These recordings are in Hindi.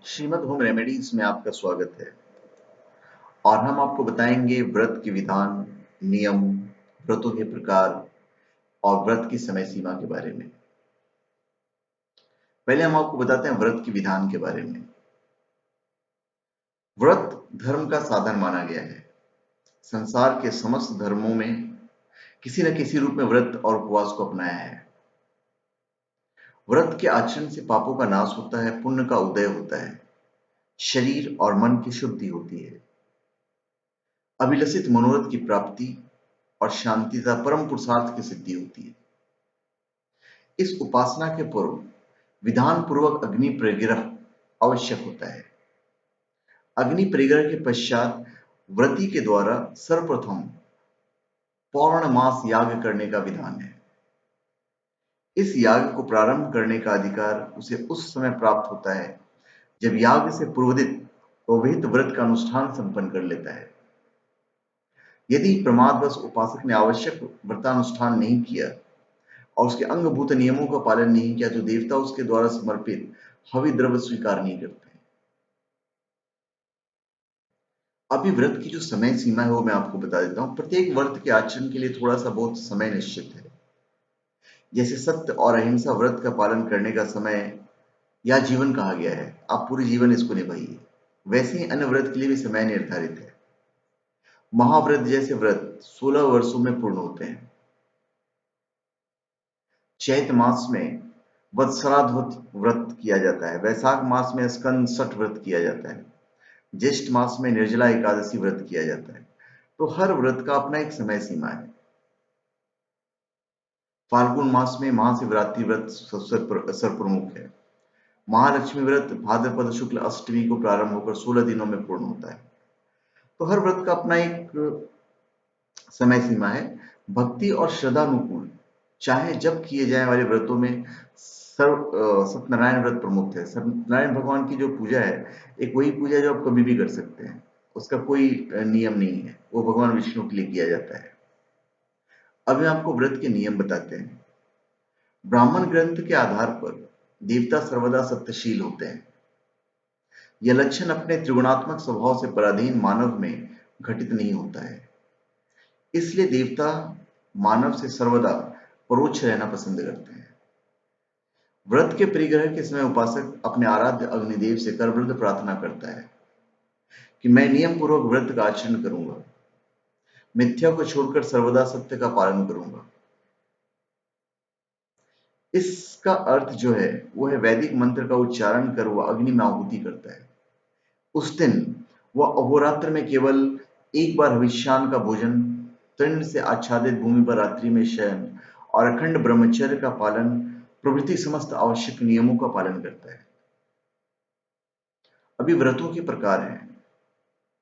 श्रीमद् होम रेमेडीज में आपका स्वागत है और हम आपको बताएंगे व्रत के विधान, नियम, व्रतों के प्रकार और व्रत की समय सीमा के बारे में। पहले हम आपको बताते हैं व्रत के विधान के बारे में। व्रत धर्म का साधन माना गया है। संसार के समस्त धर्मों में किसी न किसी रूप में व्रत और उपवास को अपनाया है। व्रत के आचरण से पापों का नाश होता है, पुण्य का उदय होता है, शरीर और मन की शुद्धि होती है, अभिलषित मनोरथ की प्राप्ति और शांति तथा परम पुरुषार्थ की सिद्धि होती है। इस उपासना के पूर्व विधान पूर्वक अग्नि परिग्रह आवश्यक होता है। अग्नि परिग्रह के पश्चात व्रती के द्वारा सर्वप्रथम पौर्णमास याग करने का विधान है। इस याग को प्रारंभ करने का अधिकार उसे उस समय प्राप्त होता है जब याग से पूर्वविहित व्रत का अनुष्ठान संपन्न कर लेता है। यदि प्रमादवश उपासक ने आवश्यक व्रतानुष्ठान नहीं किया और उसके अंगभूत नियमों का पालन नहीं किया तो देवता उसके द्वारा समर्पित हवि द्रव्य स्वीकार नहीं करते। अभी व्रत की जो समय सीमा है वो मैं आपको बता देता हूँ। प्रत्येक व्रत के आचरण के लिए थोड़ा सा बहुत समय निश्चित है। जैसे सत्य और अहिंसा व्रत का पालन करने का समय या जीवन कहा गया है, आप पूरे जीवन इसको निभाइए। वैसे ही अन्य व्रत के लिए भी समय निर्धारित है। महाव्रत जैसे व्रत 16 वर्षों में पूर्ण होते हैं। चैत मास में वत्सराध्वत व्रत किया जाता है। वैशाख मास में स्कंद छठ व्रत किया जाता है। ज्येष्ठ मास में निर्जला एकादशी व्रत किया जाता है। तो हर व्रत का अपना एक समय सीमा है। फाल्गुन मास में महाशिवरात्रि व्रत सर्वप्रमुख है। महालक्ष्मी व्रत भाद्रपद शुक्ल अष्टमी को प्रारंभ होकर 16 दिनों में पूर्ण होता है। तो हर व्रत का अपना एक समय सीमा है। भक्ति और श्रद्धानुकूल चाहे जब किए जाने वाले व्रतों में सत्यनारायण व्रत प्रमुख है। सत्यनारायण भगवान की जो पूजा है, एक वही पूजा है जो आप कभी भी कर सकते हैं। उसका कोई नियम नहीं है, वो भगवान विष्णु के लिए किया जाता है। अब हम आपको व्रत के नियम बताते हैं। ब्राह्मण ग्रंथ के आधार पर देवता सर्वदा सत्यशील होते हैं। यह लक्षण अपने त्रिगुणात्मक स्वभाव से पराधीन मानव में घटित नहीं होता है। इसलिए देवता मानव से सर्वदा परोक्ष रहना पसंद करते हैं। व्रत के परिग्रह के समय उपासक अपने आराध्य अग्निदेव से कर वृद्ध प्रार्थना करता है कि मैं नियम पूर्वक व्रत का आचरण करूंगा, मिथ्या को छोड़कर सर्वदा सत्य का पालन करूंगा। इसका अर्थ जो है वो है वैदिक मंत्र का उच्चारण कर वह अग्नि में आहुति करता है। उस दिन वह अहोरात्र में केवल एक बार हविष्यान्न का भोजन, तृण से आच्छादित भूमि पर रात्रि में शयन और अखंड ब्रह्मचर्य का पालन प्रभृति समस्त आवश्यक नियमों का पालन करता है। अभी व्रतों के प्रकार हैं।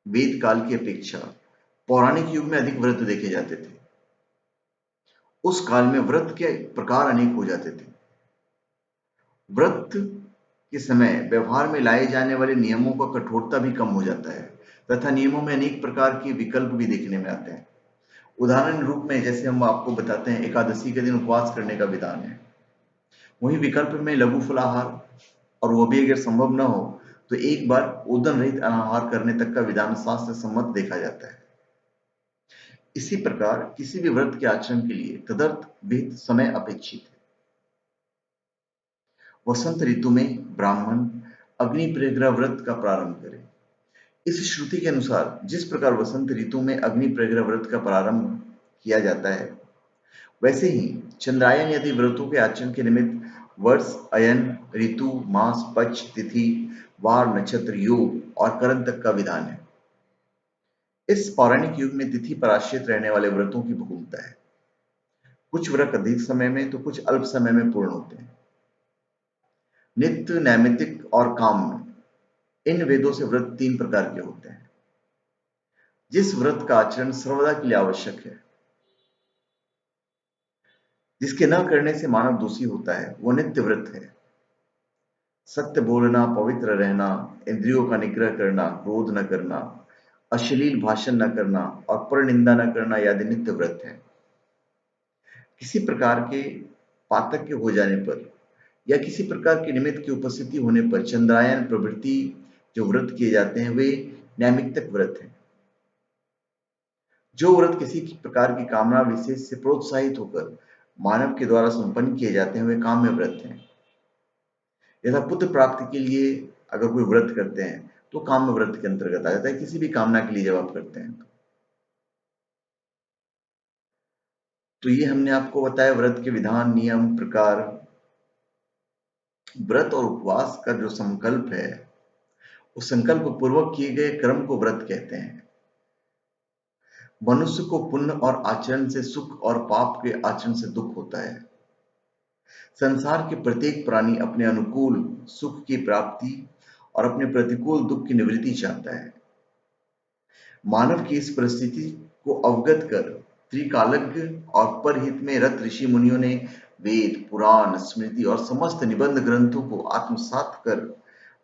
वेद काल की अपेक्षा पौराणिक युग में अधिक व्रत देखे जाते थे। उस काल में व्रत के प्रकार अनेक हो जाते थे। व्रत के समय व्यवहार में लाए जाने वाले नियमों का कठोरता भी कम हो जाता है तथा नियमों में अनेक प्रकार के विकल्प भी देखने में आते हैं। उदाहरण रूप में जैसे हम आपको बताते हैं, एकादशी के दिन उपवास करने का विधान है। वहीं विकल्प में लघु फलाहार, और वो भी अगर संभव न हो तो एक बार ओदन रहित अनाहार करने तक का विधान शास्त्र सम्मत देखा जाता है। इसी प्रकार किसी भी व्रत के आचरण के लिए तदर्थ विहित समय अपेक्षित है। वसंत ऋतु में ब्राह्मण अग्नि परिग्रह व्रत का प्रारंभ करें। इस श्रुति के अनुसार जिस प्रकार वसंत ऋतु में अग्नि परिग्रह व्रत का प्रारंभ किया जाता है, वैसे ही चंद्रायन यदि व्रतों के आचरण के निमित्त वर्ष, अयन, ऋतु, मास, पक्ष, तिथि, वार, नक्षत्र, योग और करण तक का विधान है। इस पौराणिक युग में तिथि पर आश्रित रहने वाले व्रतों की बहुलता है। कुछ व्रत अधिक समय में तो कुछ अल्प समय में पूर्ण होते हैं। नित्य, नैमित्तिक और काम में इन वेदों से व्रत 3 प्रकार के होते हैं। जिस व्रत का आचरण सर्वदा के लिए आवश्यक है, जिसके न करने से मानव दोषी होता है, वो नित्य व्रत है। सत्य बोलना, पवित्र रहना, इंद्रियों का निग्रह करना, क्रोध न करना, अश्लील भाषण न करना और परनिंदा न करना आदि नित्य व्रत है। किसी प्रकार के पातक के हो जाने पर या किसी प्रकार के निमित्त की उपस्थिति होने पर चंद्रायन प्रवृत्ति जो व्रत किए जाते हैं वे नैमित्तिक व्रत हैं। जो व्रत किसी प्रकार की कामना विशेष से प्रोत्साहित होकर मानव के द्वारा संपन्न किए जाते हैं वे काम्य व्रत हैं। यथा पुत्र प्राप्ति के लिए अगर कोई व्रत करते हैं तो काम्य व्रत के अंतर्गत आ जाता है, किसी भी कामना के लिए जब आप करते हैं तो ये हमने आपको बताया व्रत के विधान, नियम, प्रकार। व्रत और उपवास का जो संकल्प है उस संकल्प पूर्वक किए गए कर्म को व्रत कहते हैं। मनुष्य को पुण्य और आचरण से सुख और पाप के आचरण से दुख होता है। संसार के प्रत्येक प्राणी अपने अनुकूल सुख की प्राप्ति और अपने प्रतिकूल दुख की निवृत्ति चाहता है। मानव की इस परिस्थिति को अवगत कर त्रिकालज्ञ और परहित में रत ऋषि मुनियों ने वेद, पुराण, स्मृति और समस्त निबंध ग्रंथों को आत्मसात कर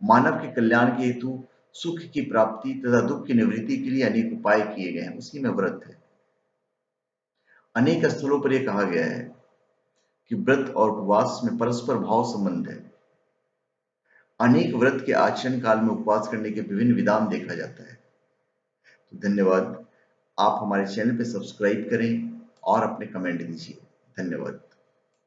मानव के कल्याण के हेतु सुख की प्राप्ति तथा दुख की निवृत्ति के लिए अनेक उपाय किए गए हैं। उसी में व्रत है। अनेक स्थलों पर यह कहा गया है कि व्रत और उपवास में परस्पर भाव संबंध है। अनेक व्रत के आचरण काल में उपवास करने के विभिन्न विधान देखा जाता है। तो धन्यवाद। आप हमारे चैनल पे सब्सक्राइब करें और अपने कमेंट दीजिए। धन्यवाद।